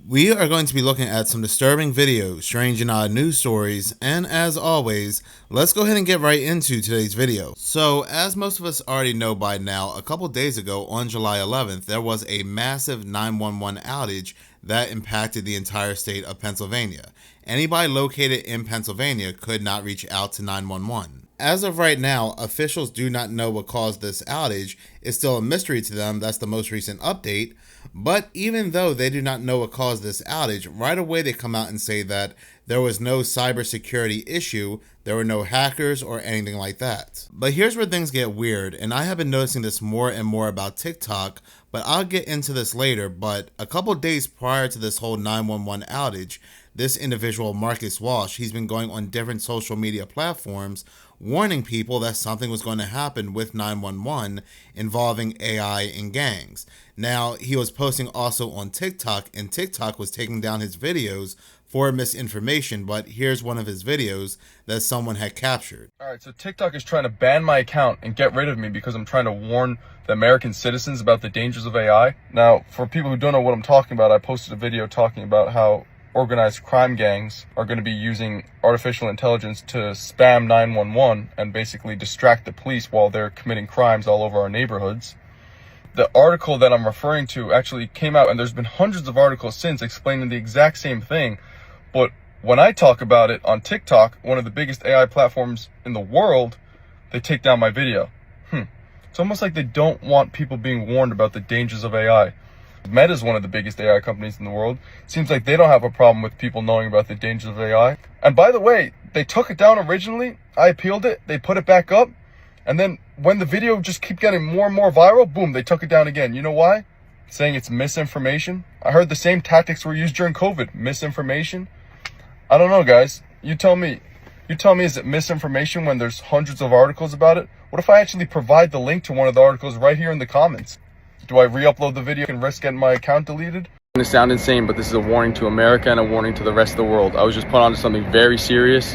We are going to be looking at some disturbing videos, strange and odd news stories, and as always, let's go ahead and get right into today's video. So, as most of us already know by now, a couple days ago on July 11th, there was a massive 911 outage that impacted the entire state of Pennsylvania. Anybody located in Pennsylvania could not reach out to 911. As of right now, officials do not know what caused this outage. It's still a mystery to them. That's the most recent update. But even though they do not know what caused this outage, right away they come out and say that there was no cybersecurity issue, there were no hackers or anything like that. But here's where things get weird, and I have been noticing this more and more about TikTok, but I'll get into this later. But a couple days prior to this whole 911 outage, this individual, Marcus Walsh, he's been going on different social media platforms warning people that something was going to happen with 911 involving AI and gangs. Now, he was posting also on TikTok, and TikTok was taking down his videos for misinformation, but here's one of his videos that someone had captured. Alright, so TikTok is trying to ban my account and get rid of me because I'm trying to warn the American citizens about the dangers of AI. Now, for people who don't know what I'm talking about, I posted a video talking about how organized crime gangs are going to be using artificial intelligence to spam 911 and basically distract the police while they're committing crimes all over our neighborhoods. The article that I'm referring to actually came out, and there's been hundreds of articles since explaining the exact same thing. But when I talk about it on TikTok, one of the biggest AI platforms in the world, they take down my video. It's almost like they don't want people being warned about the dangers of AI. Meta is one of the biggest AI companies in the world. Seems like they don't have a problem with people knowing about the dangers of AI. And by the way, they took it down originally. I appealed it. They put it back up. And then when the video just kept getting more and more viral, boom, they took it down again. You know why? Saying it's misinformation. I heard the same tactics were used during COVID. Misinformation. I don't know, guys. You tell me. You tell me, is it misinformation when there's hundreds of articles about it? What if I actually provide the link to one of the articles right here in the comments? Do I re-upload the video and risk getting my account deleted? It's gonna sound insane, but this is a warning to America and a warning to the rest of the world. I was just put onto something very serious,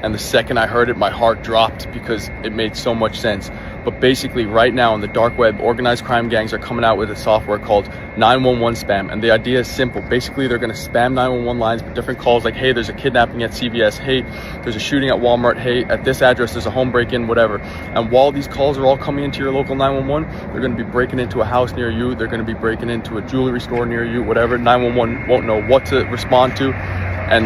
and the second I heard it, my heart dropped because it made so much sense. But basically, right now on the dark web, organized crime gangs are coming out with a software called 911 spam, and the idea is simple. Basically, they're gonna spam 911 lines with different calls like, hey, there's a kidnapping at CVS, hey, there's a shooting at Walmart, hey, at this address there's a home break-in, whatever. And while these calls are all coming into your local 911, they're gonna be breaking into a house near you, they're gonna be breaking into a jewelry store near you, whatever. 911 won't know what to respond to, and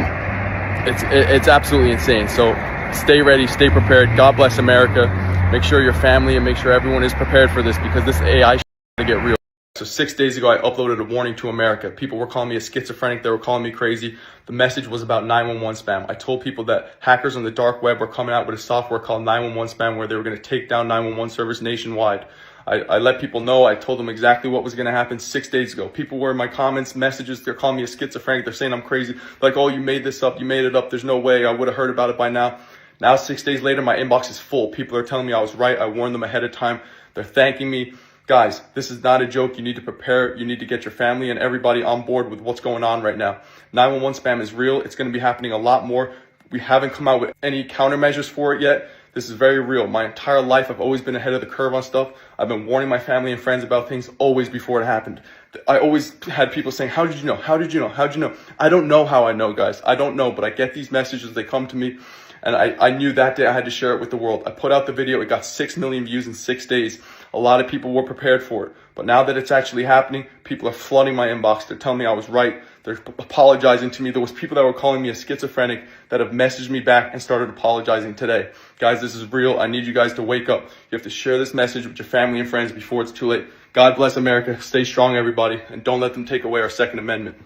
it's absolutely insane. So stay ready, stay prepared. God bless America. Make sure your family and make sure everyone is prepared for this, because this AI is going to get real. So 6 days ago, I uploaded a warning to America. People were calling me a schizophrenic. They were calling me crazy. The message was about 911 spam. I told people that hackers on the dark web were coming out with a software called 911 spam where they were going to take down 911 servers nationwide. I let people know. I told them exactly what was going to happen 6 days ago. People were in my comments, messages. They're calling me a schizophrenic. They're saying I'm crazy. Like, oh, you made this up. You made it up. There's no way. I would have heard about it by now. Now, 6 days later, my inbox is full. People are telling me I was right. I warned them ahead of time. They're thanking me. Guys, this is not a joke. You need to prepare. You need to get your family and everybody on board with what's going on right now. 911 spam is real. It's going to be happening a lot more. We haven't come out with any countermeasures for it yet. This is very real. My entire life, I've always been ahead of the curve on stuff. I've been warning my family and friends about things always before it happened. I always had people saying, how did you know? How did you know? How did you know? I don't know how I know, guys. I don't know, but I get these messages. They come to me. And I knew that day I had to share it with the world. I put out the video. It got 6 million views in 6 days. A lot of people were prepared for it. But now that it's actually happening, people are flooding my inbox. They're telling me I was right. They're apologizing to me. There was people that were calling me a schizophrenic that have messaged me back and started apologizing today. Guys, this is real. I need you guys to wake up. You have to share this message with your family and friends before it's too late. God bless America. Stay strong, everybody. And don't let them take away our Second Amendment.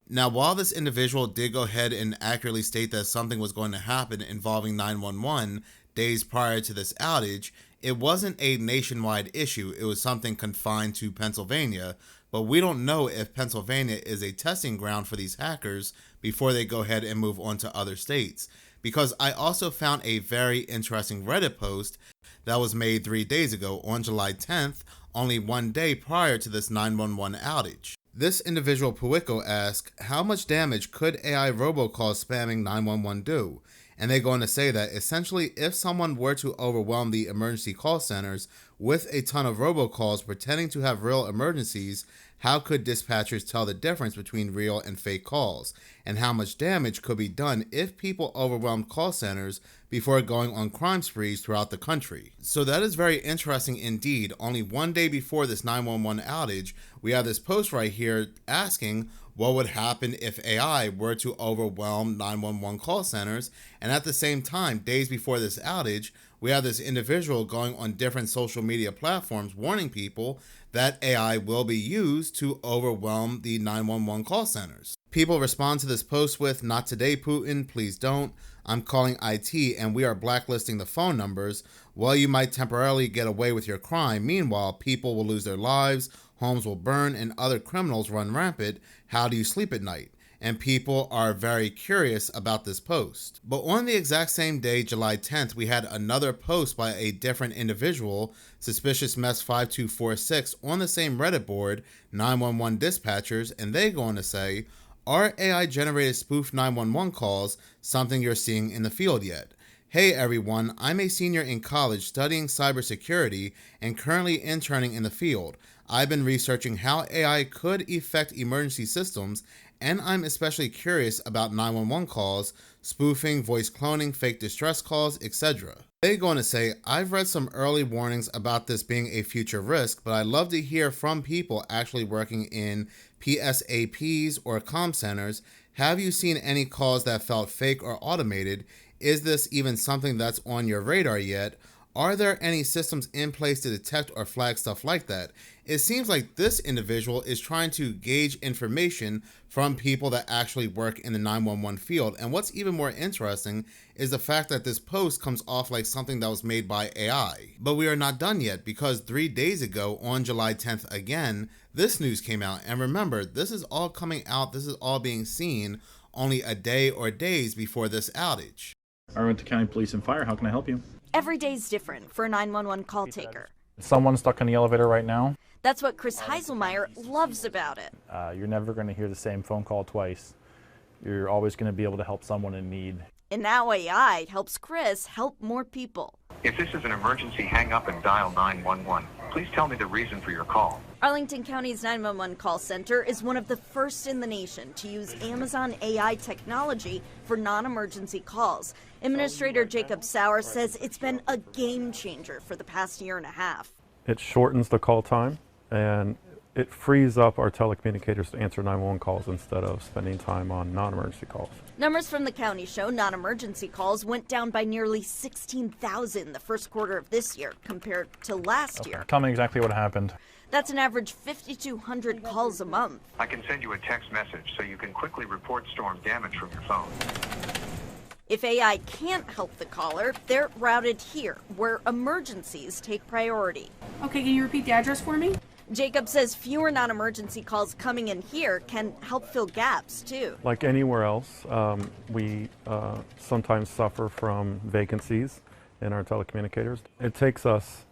Now, while this individual did go ahead and accurately state that something was going to happen involving 911 days prior to this outage, it wasn't a nationwide issue. It was something confined to Pennsylvania, but we don't know if Pennsylvania is a testing ground for these hackers before they go ahead and move on to other states. Because I also found a very interesting Reddit post that was made 3 days ago on July 10th, only 1 day prior to this 911 outage. This individual Puico asked, how much damage could AI robocalls spamming 911 do? And they go on to say that essentially, if someone were to overwhelm the emergency call centers with a ton of robocalls pretending to have real emergencies, how could dispatchers tell the difference between real and fake calls? And how much damage could be done if people overwhelmed call centers before going on crime sprees throughout the country? So that is very interesting indeed. Only one day before this 911 outage, we have this post right here asking what would happen if AI were to overwhelm 911 call centers. And at the same time, days before this outage, we have this individual going on different social media platforms warning people that AI will be used to overwhelm the 911 call centers. People respond to this post with, "Not today, Putin, please don't. I'm calling IT and we are blacklisting the phone numbers. Well, you might temporarily get away with your crime. Meanwhile, people will lose their lives, homes will burn, and other criminals run rampant. How do you sleep at night?" And people are very curious about this post. But on the exact same day, July 10th, we had another post by a different individual, Suspicious Mess 5246, on the same Reddit board, 911 dispatchers, and they go on to say, "Are AI-generated spoof 911 calls something you're seeing in the field yet? Hey everyone, I'm a senior in college studying cybersecurity and currently interning in the field. I've been researching how AI could affect emergency systems, and I'm especially curious about 911 calls, spoofing, voice cloning, fake distress calls, etc." They go on to say, "I've read some early warnings about this being a future risk, but I'd love to hear from people actually working in PSAPs or comm centers. Have you seen any calls that felt fake or automated? Is this even something that's on your radar yet? Are there any systems in place to detect or flag stuff like that?" It seems like this individual is trying to gauge information from people that actually work in the 911 field. And what's even more interesting is the fact that this post comes off like something that was made by AI. But we are not done yet, because 3 days ago, on July 10th again, this news came out. And remember, this is all coming out, this is all being seen only a day or days before this outage. Arlington County Police and Fire, how can I help you? Every day's different for a 911 call taker. Someone stuck in the elevator right now. That's what Chris Heiselmeyer loves about it. You're never going to hear the same phone call twice. You're always going to be able to help someone in need. And now AI helps Chris help more people. If this is an emergency, hang up and dial 911. Please tell me the reason for your call. Arlington County's 911 call center is one of the first in the nation to use Amazon AI technology for non-emergency calls. Administrator Jacob Sauer says it's been a game changer for the past year and a half. It shortens the call time, and it frees up our telecommunicators to answer 911 calls instead of spending time on non-emergency calls. Numbers from the county show non-emergency calls went down by nearly 16,000 the first quarter of this year compared to last year. Tell me exactly what happened. That's an average 5,200 calls a month. I can send you a text message so you can quickly report storm damage from your phone. If AI can't help the caller, they're routed here, where emergencies take priority. Okay, can you repeat the address for me? Jacob says fewer non-emergency calls coming in here can help fill gaps, too. Like anywhere else, we sometimes suffer from vacancies in our telecommunicators. It takes us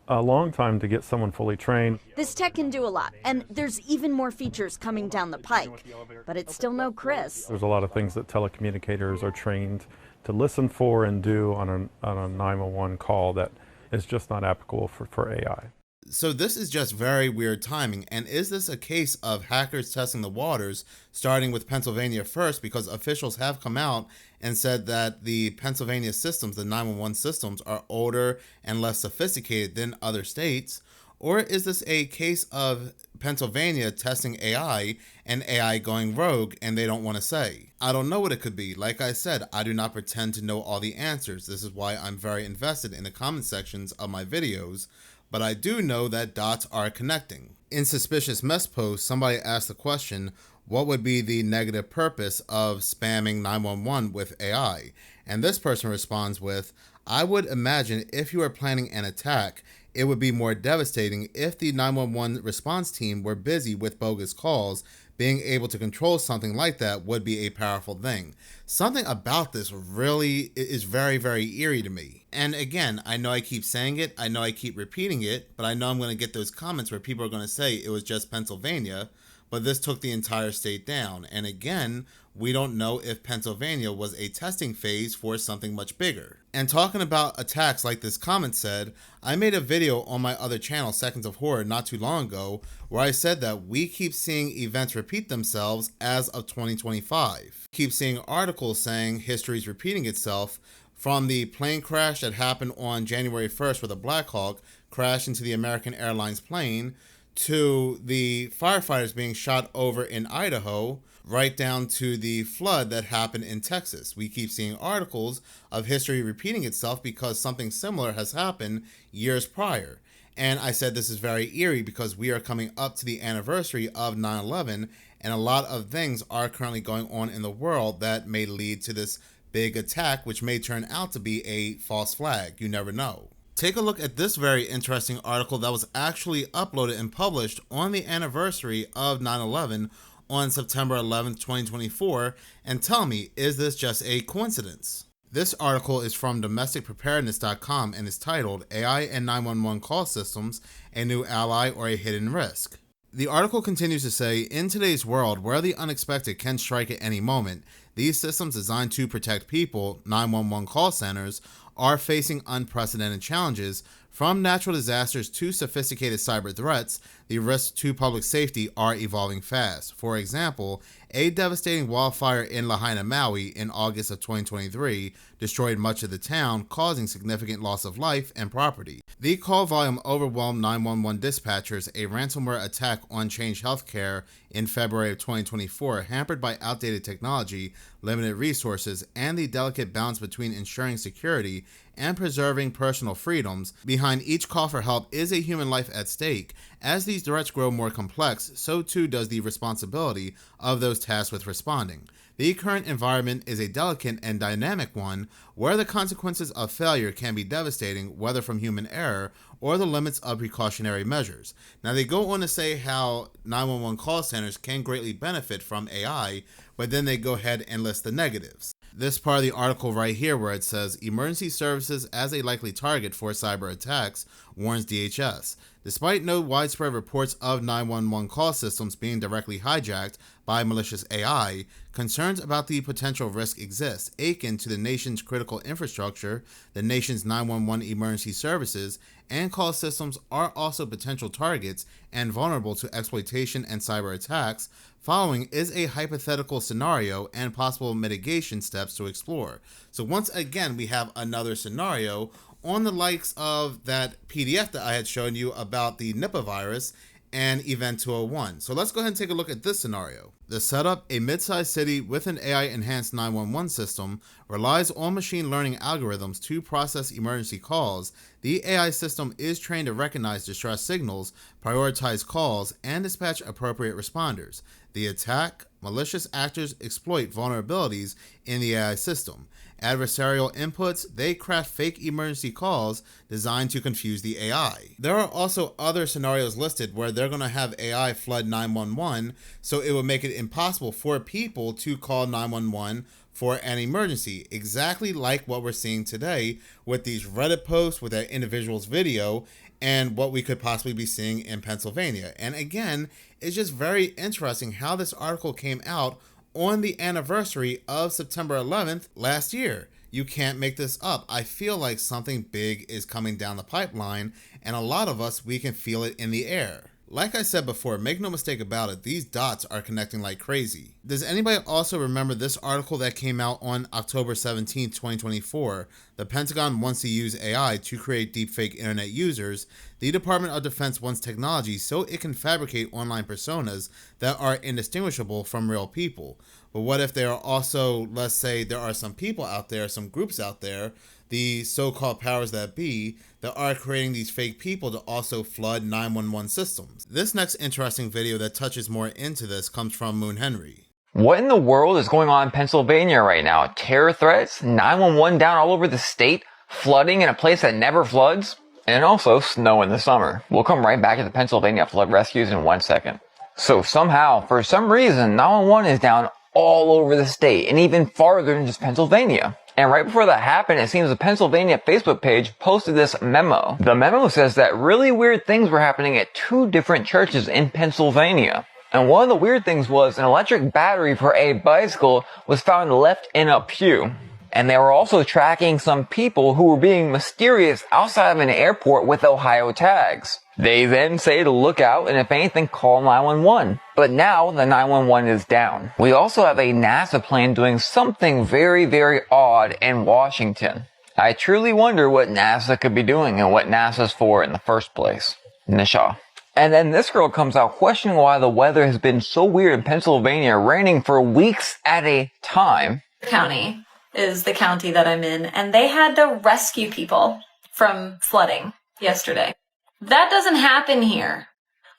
a long time to get someone fully trained. This tech can do a lot, and there's even more features coming down the pike. But it's still no Chris. There's a lot of things that telecommunicators are trained to listen for and do on a 911 call that is just not applicable for AI. So this is just very weird timing. And is this a case of hackers testing the waters, starting with Pennsylvania first, because officials have come out and said that the Pennsylvania systems, the 911 systems, are older and less sophisticated than other states? Or is this a case of Pennsylvania testing AI and AI going rogue and they don't want to say? I don't know what it could be. Like I said, I do not pretend to know all the answers. This is why I'm very invested in the comment sections of my videos. But I do know that dots are connecting. In Suspicious Mess post, somebody asked the question, what would be the negative purpose of spamming 911 with AI? And this person responds with, I would imagine if you are planning an attack, it would be more devastating if the 911 response team were busy with bogus calls. Being able to control something like that would be a powerful thing. Something about this really is very, very eerie to me. And again, I know I keep saying it, I know I keep repeating it, but I know I'm going to get those comments where people are going to say it was just Pennsylvania. but this took the entire state down. And again, we don't know if Pennsylvania was a testing phase for something much bigger. And talking about attacks like this comment said, I made a video on my other channel, Seconds of Horror, not too long ago, where I said that we keep seeing events repeat themselves as of 2025. Keep seeing articles saying history is repeating itself, from the plane crash that happened on January 1st where the Black Hawk crashed into the American Airlines plane, to the firefighters being shot over in Idaho, right down to the flood that happened in Texas. We keep seeing articles of history repeating itself because something similar has happened years prior. And I said this is very eerie because we are coming up to the anniversary of 9/11, and a lot of things are currently going on in the world that may lead to this big attack, which may turn out to be a false flag. You never know. Take a look at this very interesting article that was actually uploaded and published on the anniversary of 9/11 on September 11th, 2024, and tell me, is this just a coincidence? This article is from domesticpreparedness.com and is titled AI and 911 Call Systems, a New Ally or a Hidden Risk. The article continues to say, in today's world where the unexpected can strike at any moment, these systems designed to protect people, 911 call centers, are facing unprecedented challenges. From natural disasters to sophisticated cyber threats, the risks to public safety are evolving fast. For example, a devastating wildfire in Lahaina, Maui in August of 2023 destroyed much of the town, causing significant loss of life and property. The call volume overwhelmed 911 dispatchers. A ransomware attack on Change Healthcare in February of 2024, hampered by outdated technology, limited resources, and the delicate balance between ensuring security and preserving personal freedoms. Behind each call for help is a human life at stake. As these threats grow more complex, so too does the responsibility of those tasked with responding. The current environment is a delicate and dynamic one, where the consequences of failure can be devastating, whether from human error or the limits of precautionary measures. Now, they go on to say how 911 call centers can greatly benefit from AI, but then they go ahead and list the negatives. This part of the article right here where it says, emergency services as a likely target for cyber attacks, warns DHS. Despite no widespread reports of 911 call systems being directly hijacked by malicious AI, concerns about the potential risk exist, akin to the nation's critical infrastructure. The nation's 911 emergency services and call systems are also potential targets and vulnerable to exploitation and cyber attacks. Following is a hypothetical scenario and possible mitigation steps to explore. So once again, we have another scenario on the likes of that PDF that I had shown you about the Nipah virus and Event 201. So let's go ahead and take a look at this scenario. The setup, a mid-sized city with an AI-enhanced 911 system, relies on machine learning algorithms to process emergency calls. The AI system is trained to recognize distress signals, prioritize calls, and dispatch appropriate responders. The attack, malicious actors exploit vulnerabilities in the AI system. Adversarial inputs, they craft fake emergency calls designed to confuse the AI. There are also other scenarios listed where they're going to have AI flood 911, so it would make it impossible for people to call 911 for an emergency, exactly like what we're seeing today with these Reddit posts with that individual's video and what we could possibly be seeing in Pennsylvania. And again, it's just very interesting how this article came out on the anniversary of September 11th last year. You can't make this up. I feel like something big is coming down the pipeline, and a lot of us, we can feel it in the air. Like I said before, make no mistake about it, these dots are connecting like crazy. Does anybody also remember this article that came out on October 17, 2024? The Pentagon wants to use AI to create deepfake internet users. The Department of Defense wants technology so it can fabricate online personas that are indistinguishable from real people. But what if there are also, let's say there are some people out there, some groups out there, the so-called powers that be, that are creating these fake people to also flood 911 systems. This next interesting video that touches more into this comes from Moon Henry. What in the world is going on in Pennsylvania right now? Terror threats, 911 down all over the state, flooding in a place that never floods, and also snow in the summer. We'll come right back to the Pennsylvania flood rescues in 1 second. So somehow, for some reason, 911 is down all over the state, and even farther than just Pennsylvania. And right before that happened, it seems the Pennsylvania Facebook page posted this memo. The memo says that really weird things were happening at 2 different churches in Pennsylvania. And one of the weird things was an electric battery for a bicycle was found left in a pew. And they were also tracking some people who were being mysterious outside of an airport with Ohio tags. They then say to look out and if anything call 911. But now the 911 is down. We also have a NASA plane doing something very, very odd in Washington. I truly wonder what NASA could be doing and what NASA's for in the first place. Nisha. And then this girl comes out questioning why the weather has been so weird in Pennsylvania, raining for weeks at a time. County is the county that I'm in, and they had to rescue people from flooding yesterday. That doesn't happen here.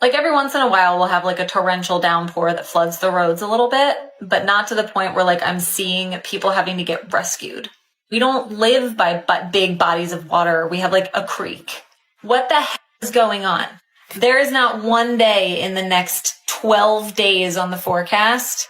Like every once in a while we'll have like a torrential downpour that floods the roads a little bit, but not to the point where like I'm seeing people having to get rescued. We don't live by big bodies of water. We have like a creek. What the heck is going on? There is not one day in the next 12 days on the forecast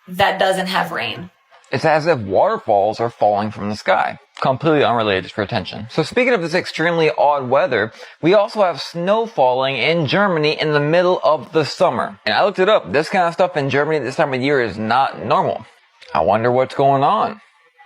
that doesn't have rain. It's as if waterfalls are falling from the sky. Completely unrelated, just for attention. So speaking of this extremely odd weather, we also have snow falling in Germany in the middle of the summer. And I looked it up. This kind of stuff in Germany this time of year is not normal. I wonder what's going on.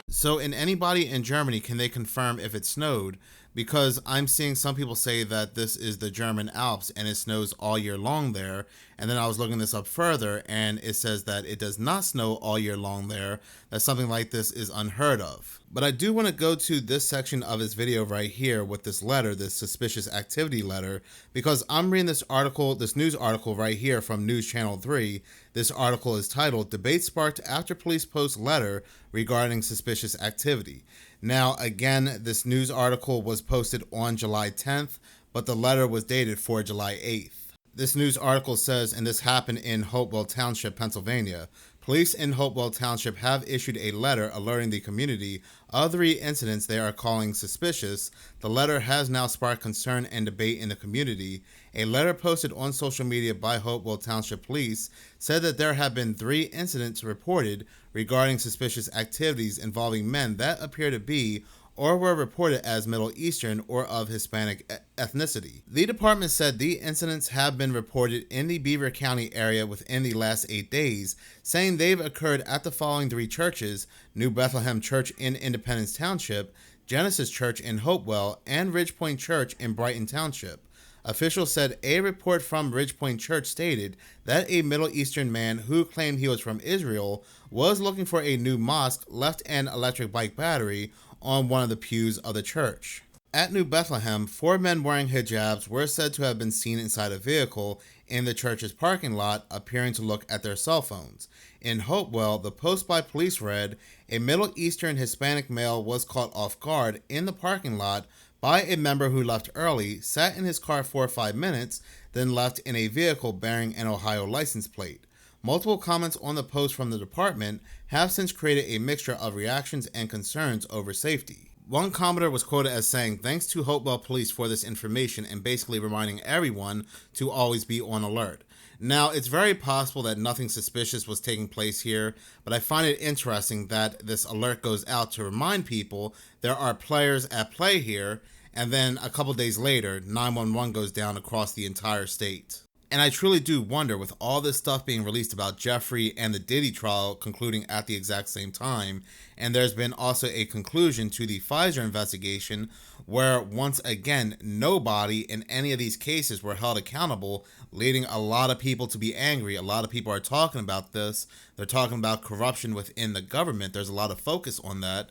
So in anybody in Germany, can they confirm if it snowed? Because I'm seeing some people say that this is the German Alps and it snows all year long there. And then I was looking this up further and it says that it does not snow all year long there, that something like this is unheard of. But I do want to go to this section of this video right here with this letter, this suspicious activity letter, because I'm reading this article, this news article right here from News Channel 3. This article is titled, "Debate Sparked After Police Post Letter Regarding Suspicious Activity." Now, again, this news article was posted on July 10th, but the letter was dated for July 8th. This news article says, and this happened in Hopewell Township, Pennsylvania, police in Hopewell Township have issued a letter alerting the community of 3 incidents they are calling suspicious. The letter has now sparked concern and debate in the community. A letter posted on social media by Hopewell Township Police said that there have been 3 incidents reported regarding suspicious activities involving men that appear to be or were reported as Middle Eastern or of Hispanic ethnicity. The department said the incidents have been reported in the Beaver County area within the last 8 days, saying they've occurred at the following 3 churches: New Bethlehem Church in Independence Township, Genesis Church in Hopewell, and Ridgepoint Church in Brighton Township. Officials said a report from Ridgepoint Church stated that a Middle Eastern man who claimed he was from Israel was looking for a new mosque left an electric bike battery on one of the pews of the church. At New Bethlehem, 4 men wearing hijabs were said to have been seen inside a vehicle in the church's parking lot, appearing to look at their cell phones. In Hopewell, the post by police read, "A Middle Eastern Hispanic male was caught off guard in the parking lot by a member who left early, sat in his car for 5 minutes, then left in a vehicle bearing an Ohio license plate." Multiple comments on the post from the department have since created a mixture of reactions and concerns over safety. One commenter was quoted as saying, "Thanks to Hopewell Police for this information," and basically reminding everyone to always be on alert. Now, it's very possible that nothing suspicious was taking place here, but I find it interesting that this alert goes out to remind people there are players at play here, and then a couple days later, 911 goes down across the entire state. And I truly do wonder, with all this stuff being released about Jeffrey and the Diddy trial concluding at the exact same time, and there's been also a conclusion to the Pfizer investigation where, once again, nobody in any of these cases were held accountable, leading a lot of people to be angry. A lot of people are talking about this. They're talking about corruption within the government. There's a lot of focus on that.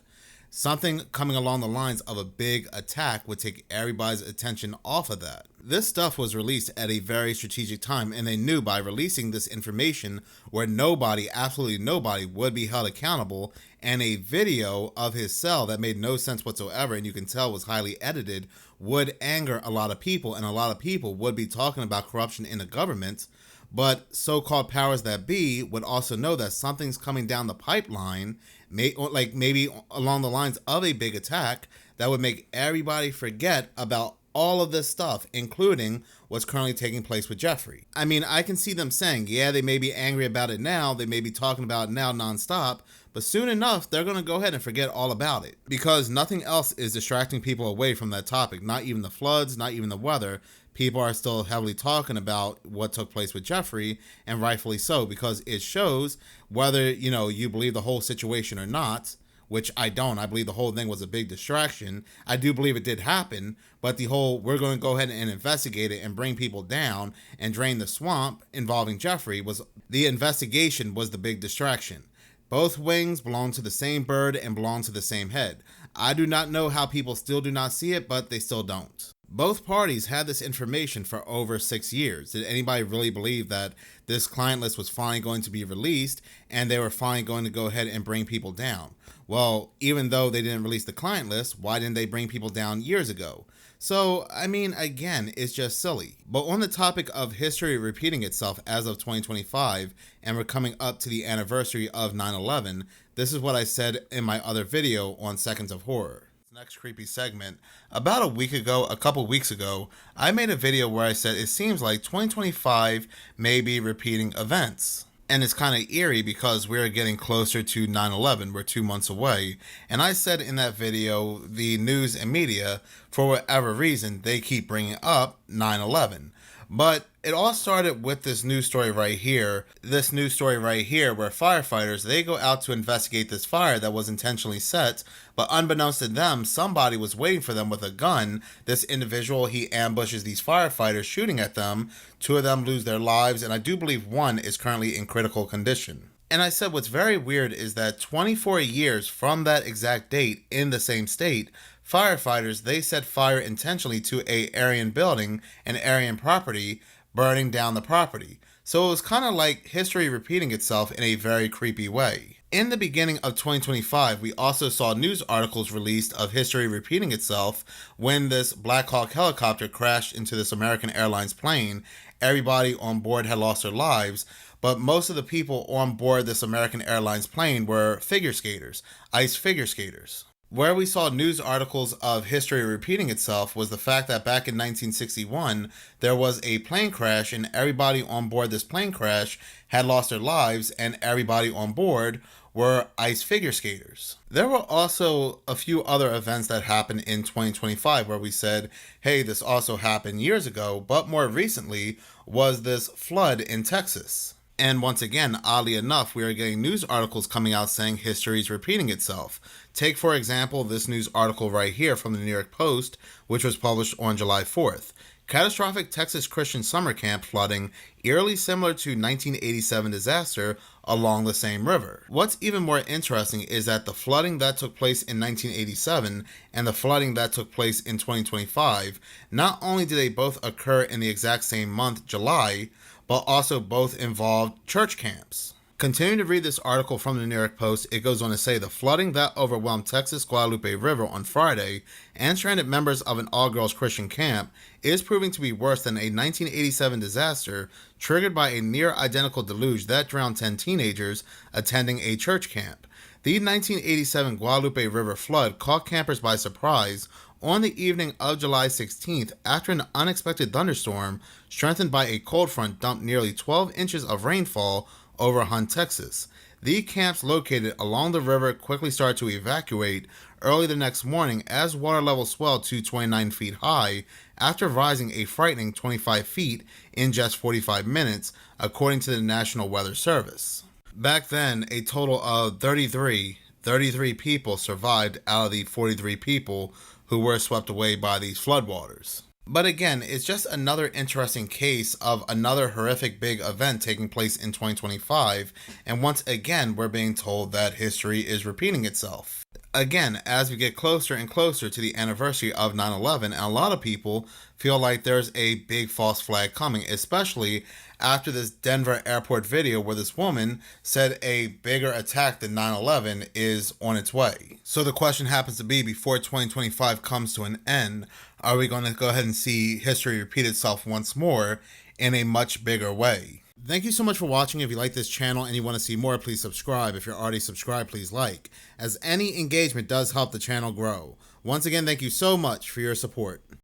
Something coming along the lines of a big attack would take everybody's attention off of that. This stuff was released at a very strategic time, and they knew by releasing this information where nobody, absolutely nobody, would be held accountable, and a video of his cell that made no sense whatsoever, and you can tell was highly edited, would anger a lot of people, and a lot of people would be talking about corruption in the government. But so-called powers that be would also know that something's coming down the pipeline, maybe along the lines of a big attack that would make everybody forget about all of this stuff, including what's currently taking place with Jeffrey. I mean, I can see them saying, yeah, they may be angry about it now, they may be talking about it now nonstop, but soon enough, they're going to go ahead and forget all about it, because nothing else is distracting people away from that topic, not even the floods, not even the weather. people are still heavily talking about what took place with Jeffrey, and rightfully so, because it shows whether, you believe the whole situation or not, which I don't. I believe the whole thing was a big distraction. I do believe it did happen, but the whole we're going to go ahead and investigate it and bring people down and drain the swamp involving Jeffrey was the investigation was the big distraction. Both wings belong to the same bird and belong to the same head. I do not know how people still do not see it, but they still don't. Both parties had this information for over 6 years. Did anybody really believe that this client list was finally going to be released and they were finally going to go ahead and bring people down? Well, even though they didn't release the client list, why didn't they bring people down years ago? So, again, it's just silly. But on the topic of history repeating itself as of 2025, and we're coming up to the anniversary of 9/11, this is what I said in my other video on Seconds of Horror. Next creepy segment. About a couple weeks ago, I made a video where I said it seems like 2025 may be repeating events. And it's kind of eerie because we're getting closer to 9/11. We're 2 months away. And I said in that video, the news and media, for whatever reason, they keep bringing up 9/11. But it all started with this news story right here. This news story right here where firefighters, they go out to investigate this fire that was intentionally set. But unbeknownst to them, somebody was waiting for them with a gun. This individual, he ambushes these firefighters, shooting at them. 2 of them lose their lives, and I do believe 1 is currently in critical condition. And I said what's very weird is that 24 years from that exact date in the same state, firefighters, they set fire intentionally to a Aryan building, an Aryan property, burning down the property. So it was kind of like history repeating itself in a very creepy way. In the beginning of 2025, we also saw news articles released of history repeating itself when this Black Hawk helicopter crashed into this American Airlines plane. Everybody on board had lost their lives, but most of the people on board this American Airlines plane were figure skaters, ice figure skaters. Where we saw news articles of history repeating itself was the fact that back in 1961, there was a plane crash and everybody on board this plane crash had lost their lives and everybody on board were ice figure skaters. There were also a few other events that happened in 2025 where we said, hey, this also happened years ago, but more recently was this flood in Texas. And once again, oddly enough, we are getting news articles coming out saying history is repeating itself. Take, for example, this news article right here from the New York Post, which was published on July 4th. Catastrophic Texas Christian summer camp flooding, eerily similar to 1987 disaster along the same river. What's even more interesting is that the flooding that took place in 1987 and the flooding that took place in 2025, not only did they both occur in the exact same month, July, but also both involved church camps. Continuing to read this article from the New York Post, it goes on to say the flooding that overwhelmed Texas Guadalupe River on Friday and stranded members of an all-girls Christian camp is proving to be worse than a 1987 disaster triggered by a near-identical deluge that drowned 10 teenagers attending a church camp. The 1987 Guadalupe River flood caught campers by surprise on the evening of July 16th after an unexpected thunderstorm strengthened by a cold front dumped nearly 12 inches of rainfall over Hunt, Texas. The camps located along the river quickly started to evacuate early the next morning as water levels swelled to 29 feet high after rising a frightening 25 feet in just 45 minutes, according to the National Weather Service. Back then, a total of 33 people survived out of the 43 people who were swept away by these floodwaters. But again, it's just another interesting case of another horrific big event taking place in 2025, and once again, we're being told that history is repeating itself. Again, as we get closer and closer to the anniversary of 9/11, and a lot of people feel like there's a big false flag coming, especially after this Denver airport video where this woman said a bigger attack than 9/11 is on its way. So the question happens to be, before 2025 comes to an end, are we going to go ahead and see history repeat itself once more in a much bigger way? Thank you so much for watching. If you like this channel and you want to see more, please subscribe. If you're already subscribed, please like, as any engagement does help the channel grow. Once again, thank you so much for your support.